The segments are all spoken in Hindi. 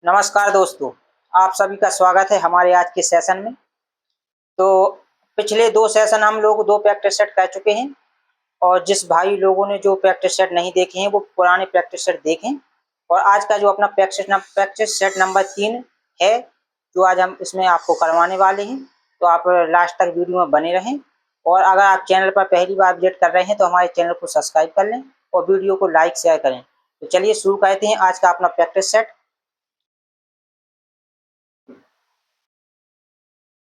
नमस्कार दोस्तों, आप सभी का स्वागत है हमारे आज के सेशन में। तो पिछले 2 सेशन हम लोग 2 प्रैक्टिस सेट कर चुके हैं और जिस भाई लोगों ने जो प्रैक्टिस सेट नहीं देखे हैं वो पुराने प्रैक्टिस सेट देखें। और आज का जो अपना प्रैक्टिस सेट नंबर 3 है, जो आज हम इसमें आपको करवाने वाले हैं। तो आप लास्ट तक वीडियो में बने रहें और अगर आप चैनल पर पहली बार विजिट कर रहे हैं तो हमारे चैनल को सब्सक्राइब कर लें और वीडियो को लाइक शेयर करें। तो चलिए शुरू करते हैं आज का अपना प्रैक्टिस सेट।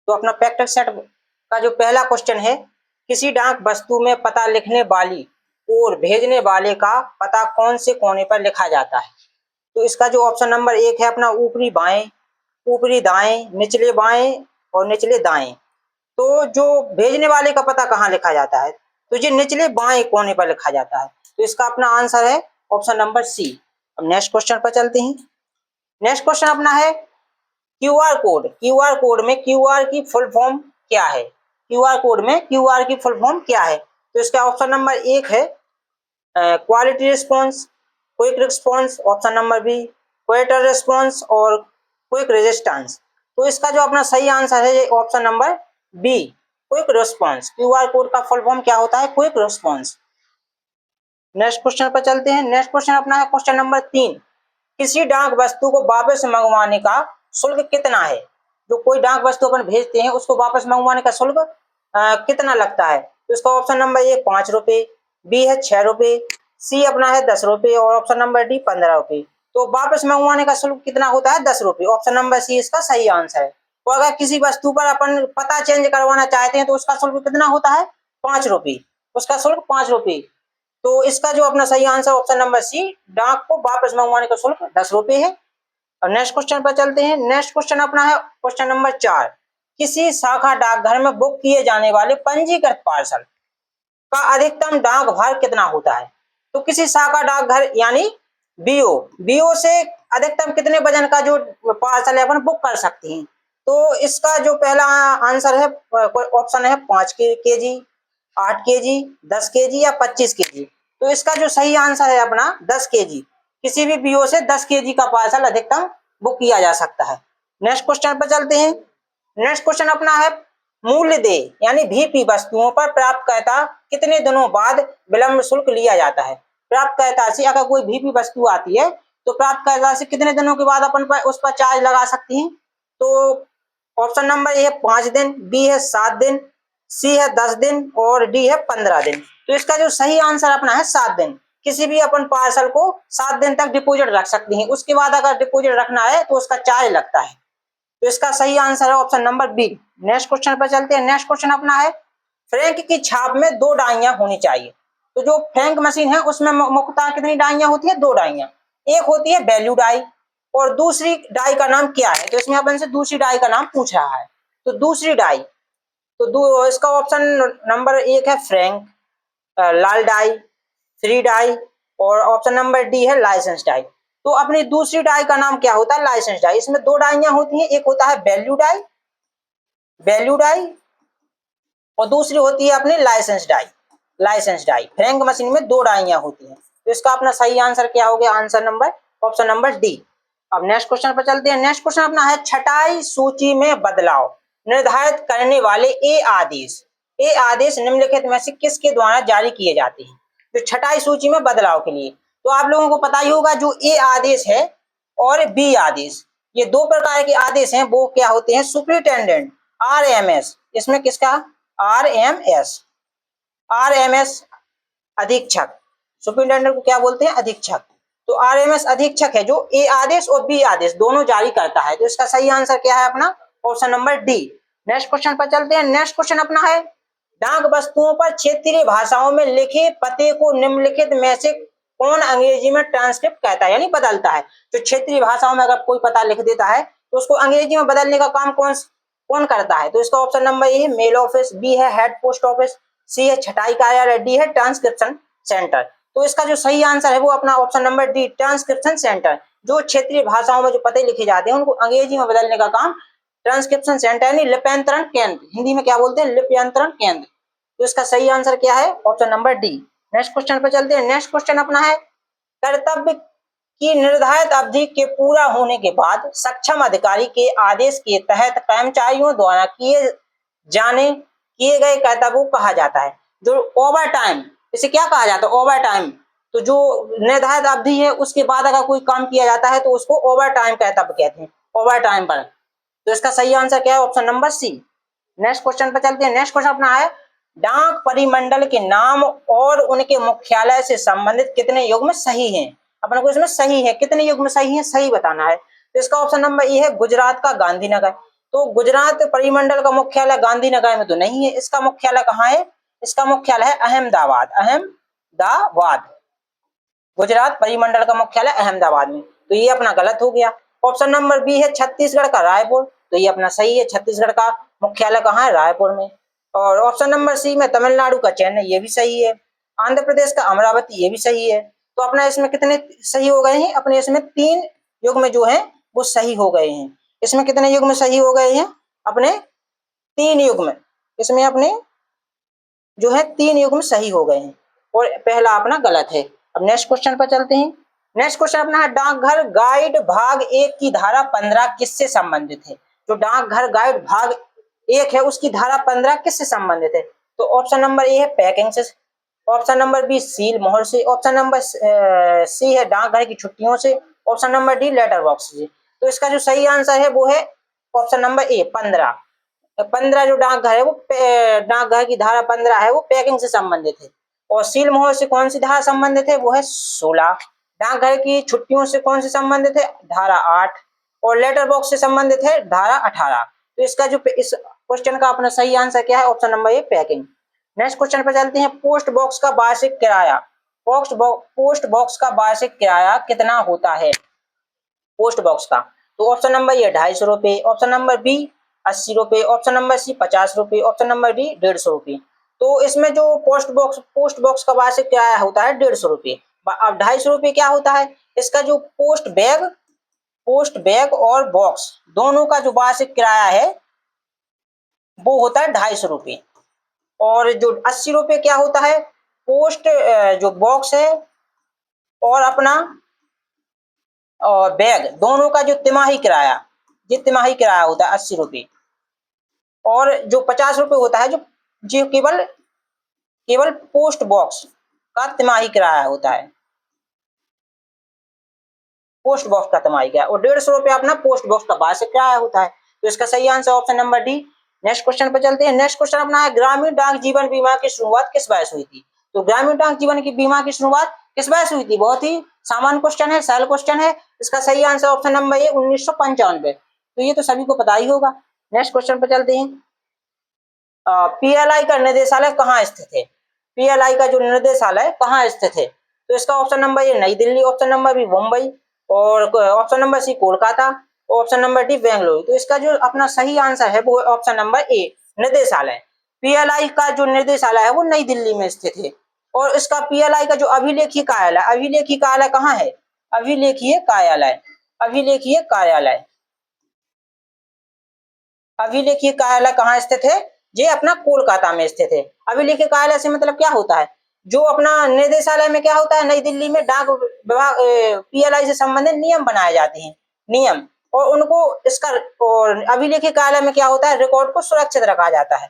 तो अपना प्रैक्टिस सेट का जो पहला क्वेश्चन है, किसी डाक वस्तु में पता लिखने वाली और भेजने वाले का पता कौन से कोने पर लिखा जाता है। तो इसका जो ऑप्शन नंबर 1 है अपना ऊपरी बाएं, ऊपरी दाएं, निचले बाएं और निचले दाएं। तो जो भेजने वाले का पता कहाँ लिखा जाता है, तो ये निचले बाएं कोने पर लिखा जाता है। तो इसका अपना आंसर है ऑप्शन नंबर सी। अब नेक्स्ट क्वेश्चन पर चलते हैं। नेक्स्ट क्वेश्चन अपना है क्यूआर कोड। क्यूआर कोड में क्यूआर की फुल फॉर्म क्या है? क्यूआर कोड में क्यूआर की फुल फॉर्म क्या है? तो इसका ऑप्शन नंबर 1 है quality response, quick response, option number B quicker response और क्विक रेजिस्टेंस। तो इसका जो अपना सही आंसर है option number B quick response. QR code का फुल फॉर्म क्या होता है? Quick response. नेक्स्ट क्वेश्चन पर चलते हैं। नेक्स्ट क्वेश्चन अपना है क्वेश्चन नंबर 3, किसी डाक वस्तु को वापस मंगवाने का शुल्क कितना है? जो कोई डाक वस्तु अपन भेजते हैं उसको वापस मंगवाने का शुल्क कितना लगता है? तो इसका ऑप्शन नंबर 1 5 रुपए, बी है 6 रुपए, सी अपना है 10 रुपए और ऑप्शन नंबर डी 15 रुपए। तो वापस मंगवाने का शुल्क कितना होता है? 10 रुपए। ऑप्शन नंबर सी इसका सही आंसर है। तो अगर किसी वस्तु पर अपन पता चेंज करवाना चाहते हैं तो उसका शुल्क कितना होता है? 5 रुपए। उसका शुल्क 5 रुपए। तो इसका जो अपना सही आंसर ऑप्शन नंबर सी, डाक को वापस मंगवाने का शुल्क 10 रुपए है। और नेक्स्ट क्वेश्चन पर चलते हैं। नेक्स्ट क्वेश्चन अपना है क्वेश्चन नंबर 4, किसी शाखा डाकघर में बुक किए जाने वाले पंजीकृत पार्सल का अधिकतम डाक भार कितना होता है? तो किसी शाखा डाकघर यानी बीओ से अधिकतम कितने वजन का जो पार्सल है अपन बुक कर सकते हैं? तो इसका जो पहला आंसर है ऑप्शन है 5 केजी, 8 केजी, 10 केजी या 25 केजी। तो इसका जो सही आंसर है अपना 10 केजी। किसी भी बीओ से 10 केजी का पार्सल अधिकतम बुक किया जा सकता है। नेक्स्ट क्वेश्चन पर चलते हैं। नेक्स्ट क्वेश्चन अपना है मूल्य दे यानी भीपी वस्तुओं पर प्राप्तकर्ता कितने दिनों बाद विलंब शुल्क लिया जाता है? प्राप्तकर्ता से अगर कोई भीपी वस्तु आती है तो प्राप्तकर्ता से कितने दिनों के बाद अपन पर उस पर चार्ज लगा सकती हैं? तो ऑप्शन नंबर ए है 5 दिन, बी है 7 दिन, सी है 10 दिन और डी है 15 दिन। तो इसका जो सही आंसर अपना है 7 दिन। किसी भी अपन पार्सल को 7 दिन तक डिपॉजिट रख सकती हैं। उसके बाद अगर डिपॉजिट रखना है तो उसका चार्ज लगता है। तो इसका सही आंसर है option number B. Next question पर चलते हैं। नेक्स्ट क्वेश्चन अपना है फ्रैंक की छाप में 2 डाइयां होनी चाहिए। तो जो फ्रैंक मशीन है उसमें मुख्यतः कितनी डाइयां होती है? 2 डाइयां। एक होती है वैल्यू डाई और दूसरी डाई का नाम क्या है? तो इसमें अपन से दूसरी डाई का नाम पूछ रहा है। तो दूसरी डाई, तो इसका ऑप्शन नंबर 1 है फ्रैंक, लाल डाई, फ्री डाई और ऑप्शन नंबर डी है लाइसेंस डाई। तो अपनी दूसरी डाई का नाम क्या होता है? License dye. इसमें 2 डाइयां होती हैं, एक होता है वैल्यू डाई और दूसरी होती है अपनी लाइसेंस डाई। फ्रैंक मशीन में 2 डाइयां होती हैं। तो इसका अपना सही आंसर क्या हो गया? Answer number option number D. अब नेक्स्ट क्वेश्चन पर चलते हैं। नेक्स्ट क्वेश्चन अपना है छटाई सूची में बदलाव निर्धारित करने वाले ए आदेश निम्नलिखित में से किसके द्वारा जारी किए जाते हैं? तो छटाई सूची में बदलाव के लिए तो आप लोगों को पता ही होगा जो ए आदेश है और बी आदेश, ये 2 प्रकार के आदेश हैं। वो क्या होते हैं? सुपरिटेंडेंट आरएमएस, इसमें किसका? आरएमएस अधीक्षक। सुपरिटेंडेंट को क्या बोलते हैं? अधीक्षक। तो आरएमएस अधीक्षक है जो ए आदेश और बी आदेश दोनों जारी करता है। तो इसका सही आंसर क्या है अपना? Option number D. Next question पर चलते हैं। नेक्स्ट क्वेश्चन अपना है डाक वस्तुओं पर क्षेत्रीय भाषाओं में लिखे पते को निम्नलिखित में से कौन अंग्रेजी में ट्रांसक्रिप्ट कहता है यानी बदलता है? तो क्षेत्रीय भाषाओं में अगर कोई पता लिख देता है तो उसको अंग्रेजी में बदलने का काम कौन करता है? तो इसका ऑप्शन नंबर ए है मेल ऑफिस, बी है हेड पोस्ट ऑफिस, सी है छटाई कार्यालय, डी है ट्रांसक्रिप्शन सेंटर। तो इसका जो सही आंसर है वो अपना option number D transcription centre. जो क्षेत्रीय भाषाओं में जो पते लिखे जाते हैं उनको अंग्रेजी में बदलने का काम ट्रांसक्रिप्शन सेंटर यानी लिप्यंतरण केंद्र, हिंदी में क्या बोलते हैं? लिप्यंतरण केंद्र। तो इसका सही आंसर क्या है? Option number D. Next question पर चलते हैं। नेक्स्ट क्वेश्चन अपना है कर्तव्य कि निर्धारित अवधि के पूरा होने के बाद सक्षम अधिकारी के आदेश के तहत कर्मचारियों द्वारा किए गए कर्तव्य को कहा जाता है। जो ओवर टाइम, इसे क्या कहा जाता है? Over time. तो जो निर्धारित अवधि है उसके बाद अगर कोई काम किया जाता है तो उसको ओवर टाइम कर्तव्य कहते हैं, ओवर टाइम पर। तो इसका सही आंसर क्या है? Option number C. Next question पर चलते हैं। नेक्स्ट क्वेश्चन अपना है, डाक परिमंडल के नाम और उनके मुख्यालय से संबंधित कितने युग्म सही हैं? अपने को इसमें सही है, कितने युग्म सही हैं, सही बताना है। तो इसका ऑप्शन नंबर ए है गुजरात का गांधीनगर। तो गुजरात परिमंडल का मुख्यालय गांधीनगर में तो नहीं है, इसका मुख्यालय कहाँ है? इसका मुख्यालय है अहमदाबाद, अहमदाबाद। गुजरात परिमंडल का मुख्यालय अहमदाबाद में। तो ये अपना गलत हो गया। ऑप्शन नंबर बी है छत्तीसगढ़ का रायपुर। तो ये अपना सही है, छत्तीसगढ़ का मुख्यालय कहाँ है? रायपुर में। और ऑप्शन नंबर सी में तमिलनाडु का चेन्नई, ये भी सही है। आंध्र प्रदेश का अमरावती, ये भी सही है। तो अपना इसमें कितने सही हो गए हैं? अपने इसमें 3 युग्म जो है वो सही हो गए हैं। इसमें कितने युग्म सही हो गए हैं? अपने 3 युग्म। इसमें अपने जो है 3 युग्म सही हो गए हैं और पहला अपना गलत है। अब नेक्स्ट क्वेश्चन पर चलते हैं। नेक्स्ट क्वेश्चन अपना है, डाकघर गाइड भाग 1 की धारा 15 किससे संबंधित है? जो डाकघर गाइड भाग 1 है उसकी धारा 15 किससे संबंधित है? तो ऑप्शन नंबर ए है पैकिंग से, ऑप्शन नंबर बी सील मोहर से, ऑप्शन नंबर सी है डाकघर की छुट्टियों से, option number D letter box से। तो इसका जो सही आंसर है वो है ऑप्शन नंबर ए 15। 15 जो डाकघर है वो डाकघर की धारा 15 है वो पैकिंग से संबंधित है। और सील मोहर से कौन सी धारा संबंधित है? वो है 16। डाकघर की छुट्टियों से कौन सी संबंधित है? धारा 8। और लेटर बॉक्स से संबंधित है धारा 18। तो इसका जो इस क्वेश्चन का अपना सही आंसर क्या है? ऑप्शन नंबर ए पैकिंग। नेक्स्ट क्वेश्चन पर चलते हैं। पोस्ट बॉक्स का वार्षिक किराया, पोस्ट बॉक्स का वार्षिक किराया कितना होता है? पोस्ट बॉक्स का। तो ऑप्शन नंबर ए 250 रुपए, ऑप्शन नंबर बी 80 रुपए, ऑप्शन नंबर सी 50 रुपए, ऑप्शन नंबर डी 150 रुपए। तो इसमें जो पोस्ट बॉक्स का वार्षिक किराया होता है 150 रुपए। अब 250 रुपए क्या होता है? इसका जो पोस्ट बैग और बॉक्स दोनों का जो वार्षिक किराया है वो होता है 250 रुपए। और जो 80 रुपए क्या होता है? पोस्ट जो बॉक्स है और अपना और बैग दोनों का जो तिमाही किराया होता है 80 रुपए। और जो 50 रुपए होता है जो केवल पोस्ट बॉक्स का तिमाही किराया होता है, पोस्ट बॉक्स का तिमाही किराया। और 150 रुपए अपना पोस्ट बॉक्स का वार्षिक किराया होता है। तो इसका सही answer option number D. Next question पर चलते हैं। नेक्स्ट क्वेश्चन अपना है, ग्रामीण डाक जीवन बीमा की शुरुआत किस वर्ष हुई थी? तो ग्रामीण डाक जीवन की बीमा की शुरुआत किस वर्ष हुई थी? बहुत ही सामान्य क्वेश्चन है, सरल क्वेश्चन है। इसका सही आंसर ऑप्शन नंबर ए 1995। तो ये तो सभी को पता ही होगा। नेक्स्ट क्वेश्चन पर चलते हैं। पीएलआई का निर्देशालय कहाँ स्थित है? पीएलआई का जो निर्देशालय कहाँ स्थित है? तो इसका option number A New Delhi, option number B Mumbai, और option number C Kolkata, option number D Bengaluru. तो इसका जो अपना सही आंसर है वो ऑप्शन नंबर ए निर्देशालय। पीएलआई का जो निर्देशालय है वो नई दिल्ली में स्थित है। और इसका पीएलआई का जो अभिलेखीय कार्यालय कहाँ है? अभिलेखीय कार्यालय कहाँ स्थित है? ये अपना कोलकाता में स्थित है। अभिलेखीय कार्यालय से मतलब क्या होता है? जो अपना निर्देशालय में क्या होता है, नई दिल्ली में डाक विभाग पीएलआई से संबंधित नियम बनाए जाते हैं, नियम। और उनको इसका और अभिलेखीय कार्यालय में क्या होता है? रिकॉर्ड को सुरक्षित रखा जाता है,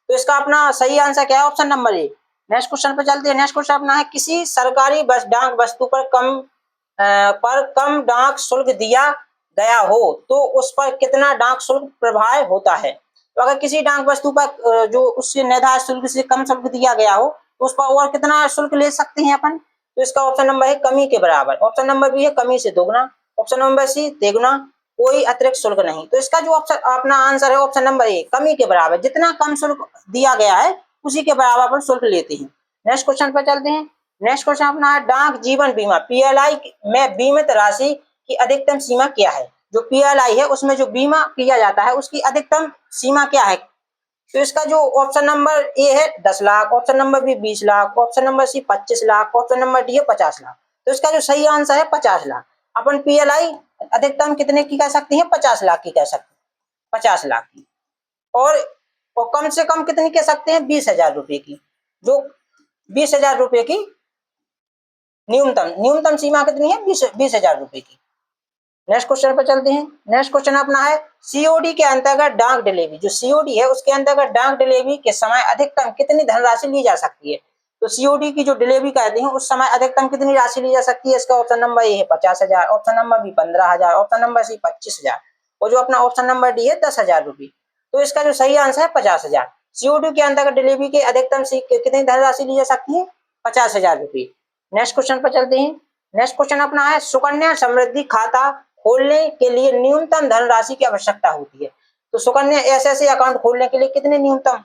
तो इसका अपना सही आंसर क्या है? ऑप्शन नंबर ए। नेक्स्ट क्वेश्चन पे चलते हैं। नेक्स्ट क्वेश्चन अपना है, किसी सरकारी डाक वस्तु पर कम डाक शुल्क दिया गया हो तो उस पर कितना डाक शुल्क प्रभावी होता है? तो अगर किसी डाक वस्तु पर जो उससे निर्धारित शुल्क से कम शुल्क दिया गया हो तो उस पर और कितना शुल्क ले सकते हैं अपन? तो इसका ऑप्शन नंबर है कमी के बराबर, ऑप्शन नंबर बी है कमी से दोगुना, ऑप्शन नंबर सी तेगुना, कोई अतिरिक्त शुल्क नहीं। तो इसका जो ऑप्शन अपना आंसर है ऑप्शन नंबर ए कमी के बराबर, जितना कम शुल्क दिया गया है उसी के बराबर अपन शुल्क लेते हैं। नेक्स्ट क्वेश्चन पर चलते हैं। नेक्स्ट क्वेश्चन अपना है, डाक जीवन बीमा पीएलआई में बीमित राशि की अधिकतम सीमा क्या है? जो पीएलआई है उसमें जो बीमा किया जाता है उसकी अधिकतम सीमा क्या है? तो इसका जो ऑप्शन नंबर ए है 10 lakh, option number B 20 lakh, option number C 25 lakh, option number D है 50 लाख। तो इसका जो सही आंसर है 50 लाख। अपन पीएलआई अधिकतम कितने की कह सकते हैं? 50 लाख की कह सकते हैं, 50 लाख की। और और कम से कम कितनी कह सकते हैं, 20,000 रुपए की, जो 20,000 रुपए की न्यूनतम सीमा कितनी है, 20,000 रुपए की। नेक्स्ट क्वेश्चन पर चलते हैं। नेक्स्ट क्वेश्चन अपना है सीओडी के अंतर्गत डाक डिलीवरी, जो सीओडी है उसके अंतर्गत डाक डिलीवरी के समय अधिकतम कितनी धनराशि ली जा सकती है। तो सीओडी की जो डिलीवरी करते हैं उस समय अधिकतम कितनी राशि ली जा सकती है। इसका ऑप्शन नंबर ए है 50,000, option number B 15,000, option number C 25,000 और जो अपना ऑप्शन नंबर डी है 10,000 रुपये। तो इसका जो सही आंसर है 50,000। सीओडी के अंतर्गत डिलीवरी के अधिकतम कितनी धनराशि ली जा सकती है, 50,000 रुपये। नेक्स्ट क्वेश्चन पर चलते हैं। नेक्स्ट क्वेश्चन अपना है सुकन्या समृद्धि खाता खोलने के लिए न्यूनतम धनराशि की आवश्यकता होती है। तो सुकन्या एसएसए अकाउंट खोलने के लिए कितने न्यूनतम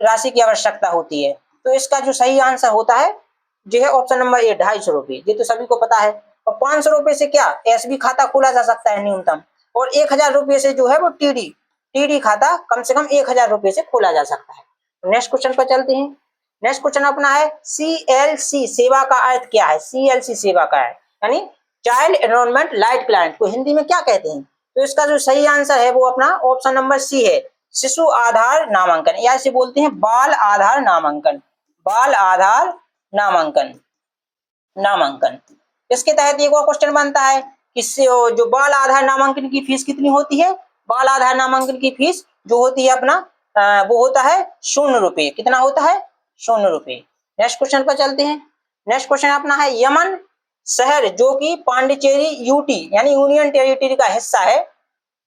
राशि की आवश्यकता होती है। तो इसका जो सही आंसर होता है जो है ऑप्शन नंबर ए 250 रुपये। ये तो सभी को पता है। और 500 रुपये से क्या एसबी खाता खोला जा सकता है न्यूनतम, और 1,000 रुपये से जो है वो टीडी खाता कम से कम 1,000 रुपये से खोला जा सकता है। नेक्स्ट क्वेश्चन पर चलते हैं। नेक्स्ट क्वेश्चन अपना है सीएलसी सेवा का अर्थ क्या है। सीएलसी सेवा का है यानी चाइल्ड एनरोलमेंट लाइट क्लाइंट को हिंदी में क्या कहते हैं। तो इसका जो सही आंसर है वो अपना ऑप्शन नंबर सी है शिशु आधार नामांकन, या इसे बोलते हैं बाल आधार नामांकन। बाल आधार नामांकन। इसके तहत एक और क्वेश्चन बनता है कि जो बाल आधार नामांकन की फीस कितनी होती है। बाल आधार नामांकन की फीस जो होती है अपना वो होता है 0 रुपये। कितना होता है, 0 रुपये। नेक्स्ट क्वेश्चन पर चलते हैं। नेक्स्ट क्वेश्चन अपना है यमन शहर जो कि पांडिचेरी यूटी यानी यूनियन टेरिटरी का हिस्सा है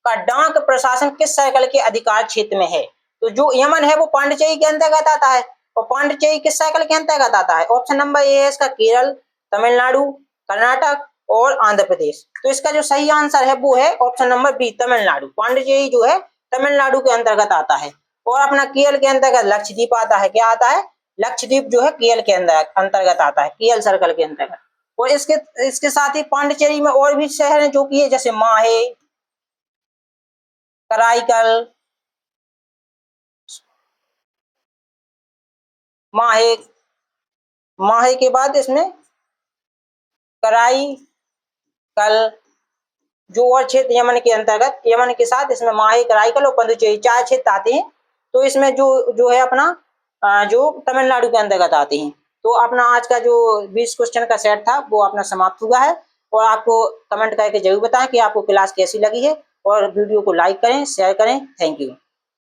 का डाक प्रशासन किस सर्कल के अधिकार क्षेत्र में है। तो जो यमन है वो पांडिचेरी के अंतर्गत आता है, और पांडिचेरी किस सर्कल के अंतर्गत आता है। ऑप्शन नंबर ए है इसका केरल, तमिलनाडु, कर्नाटक और आंध्र प्रदेश। तो इसका जो सही आंसर है वो है option number B Tamil Nadu. Pondicherry जो है तमिलनाडु के अंतर्गत आता है, और अपना केरल के अंतर्गत लक्षद्वीप आता है। क्या आता है, लक्षद्वीप जो है केरल के अंतर्गत आता है, केरल सर्कल के अंतर्गत। और इसके साथ ही पांडिचेरी में और भी शहर हैं जो कि है जैसे माहे, कराईकल, माहे के बाद इसमें कराईकल जो और क्षेत्र यमन के अंतर्गत, यमन के साथ इसमें माहे, कराईकल और पुडुचेरी 4 क्षेत्र आते हैं। तो इसमें जो है अपना जो तमिलनाडु के अंतर्गत आते हैं। तो अपना आज का जो 20 क्वेश्चन का सेट था वो अपना समाप्त हुआ है। और आपको कमेंट करके जरूर बताएं कि आपको क्लास कैसी लगी है, और वीडियो को लाइक करें, शेयर करें। Thank you.